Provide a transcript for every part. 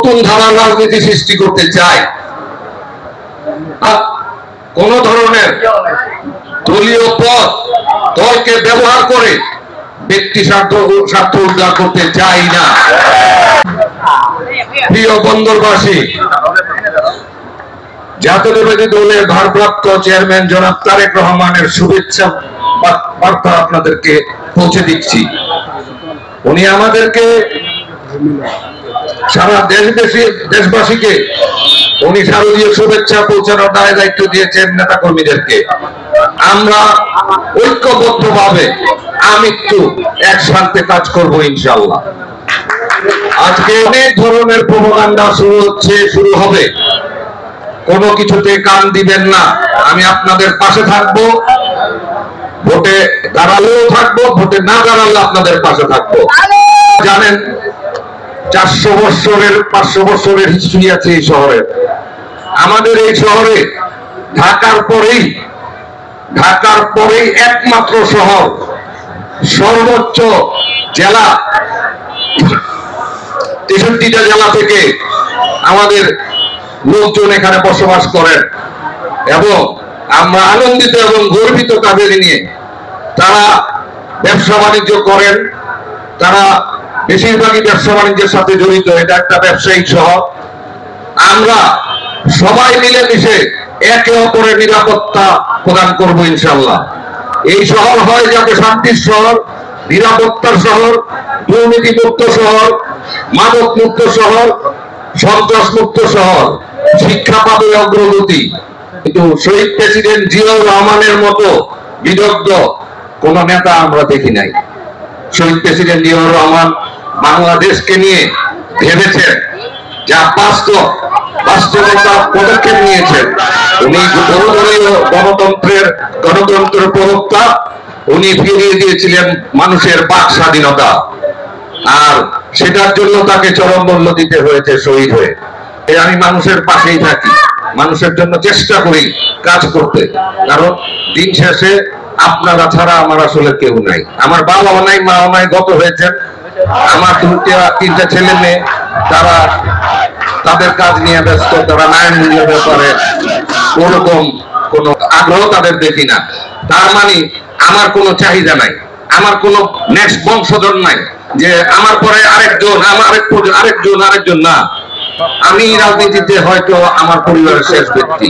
নতুন ধারার রাজনীতি সৃষ্টি করতে চায়, কোন ধরনের দলীয় পদ দলকে ব্যবহার করে ব্যক্তি স্বার্থ উদ্ধার করতে চাই না। প্রিয় বন্দরবাসী, জাতীয়তাবাদী দলের ভারপ্রাপ্ত চেয়ারম্যান জনাব তারেক রহমানের শুভেচ্ছা বার্তা আপনাদেরকে পৌঁছে দিচ্ছি। উনি আমাদেরকে সারা দেশবাসীকে উনি শারদীয় শুভেচ্ছা পৌঁছানোর দায়িত্ব দিয়েছেন নেতা কর্মীদেরকে। আমরা ঐক্যবদ্ধভাবে আমৃত্যু একসাথে কাজ করব ইনশাআল্লাহ। আজকে অনেক ধরনের প্রোপাগান্ডা শুরু হবে, কোনো কিছুতে কান দিবেন না। আমি আপনাদের পাশে থাকবো, ভোটে দাঁড়ালেও থাকবো, ভোটে না দাঁড়ালে আপনাদের পাশে থাকবো। জানেন 500 বছরের হিস্ট্রি আছে এই শহরের। আমাদের এই শহরে ঢাকার পরেই একমাত্র শহর, সর্বোচ্চ জেলা 63টা জেলা থেকে আমাদের লোকজন এখানে বসবাস করেন এবং আমরা আনন্দিত এবং গর্বিত তাদের নিয়ে। তারা ব্যবসা বাণিজ্য করেন, তারা বেশিরভাগই ব্যবসা বাণিজ্যের সাথে জড়িত। এটা একটা ব্যবসায়িক শহর। আমরা সবাই মিলেমিশে একে অপরের নিরাপত্তা প্রদান করব ইনশাআল্লাহ। এই শহর হয় যাতে শান্তির শহর, নিরাপত্তার শহর, দুর্নীতি মুক্ত শহর, মাদক মুক্ত শহর, সন্ত্রাস মুক্ত শহর, শিক্ষা পাবে অগ্রগতি। কিন্তু শহীদ প্রেসিডেন্ট জিয়াউর রহমানের মতো বিদগ্ধ কোন নেতা আমরা দেখি নাই। শহীদ প্রেসিডেন্ট জিয়াউর রহমান বাংলাদেশকে নিয়ে ভেবেছেন, যা বাস্তবতা পদক্ষেপ নিয়েছেন। উনি বহুদলীয় গণতন্ত্রের প্রবক্তা। উনি ফিরিয়ে দিয়েছিলেন মানুষের বাক স্বাধীনতা, আর সেটার জন্য তাকে চরম মূল্য দিতে হয়েছে শহীদ হয়ে। আমি মানুষের পাশেই থাকি, মানুষের জন্য চেষ্টা করি কাজ করতে, কারণ দিন শেষে আপনারা ছাড়া আমার আসলে কেউ নাই। আমার বাবাও নাই, মাও নাই, গত হয়েছেন। আমার 2-3টা ছেলে মেয়ে, তারা তাদের কাজ নিয়ে ব্যস্ত। তারা নারায়ণগঞ্জের ব্যাপারে কোনরকম কোনো আগ্রহ তাদের দেখি না। তার মানে আমার কোনো চাহিদা নাই, আমার কোনো নেক্সট বংশধর নাই যে আমার পরে আরেকজন, আরেকজন না। আমি রাজনীতিতে হয়তো আমার পরিবারের শেষ ব্যক্তি,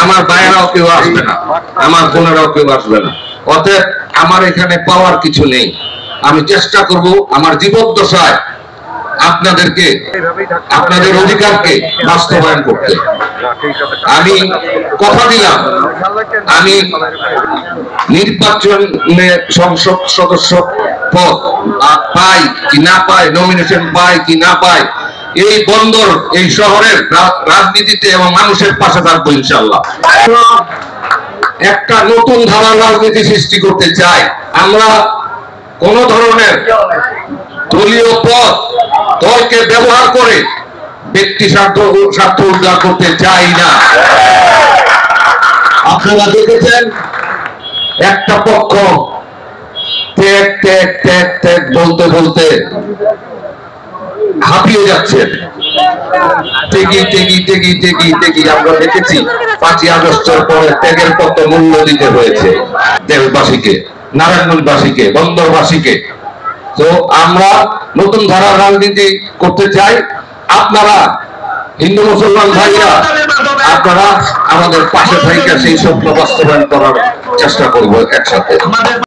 আমার ভাইয়েরাও কেউ আসবে না, আমার বোনেরাও কেউ আসবে না। অতএব আমার এখানে পাওয়ার কিছু নেই। আমি চেষ্টা করব আমার জীবদ্দশায় আপনাদের অধিকারকে বাস্তবায়ন করতে। আমি কথা দিলাম, আমি নির্বাচনে সংসদ সদস্য পদ পাই কি না পাই, নমিনেশন পাই কি না পাই, এই বন্দর, এই শহরের রাজনীতিতে এবং মানুষের পাশে থাকবো ইনশাআল্লাহ। একটা নতুন ধারার রাজনীতি সৃষ্টি করতে চাই। আমরা কোন ধরনের দলীয় পদ দলকে ব্যবহার করে ব্যক্তি স্বার্থ উদ্ধার করতে চাই না। আপনারা দেখেছেন একটা পক্ষ ত্যাগ ত্যাগ ত্যাগ ত্যাগ বলতে বলতে হাঁপিয়ে যাচ্ছেন। আমরা দেখেছি 5ই আগস্টের পরে ত্যাগের কত মূল্য দিতে হয়েছে দেশবাসীকে, নারায়ণগঞ্জবাসীকে, বন্দরবাসীকে। তো আমরা নতুন ধারার রাজনীতি করতে চাই। আপনারা হিন্দু মুসলমান ভাইরা, আপনারা আমাদের পাশে থেকে সেই স্বপ্ন বাস্তবায়ন করার চেষ্টা করবো একসাথে।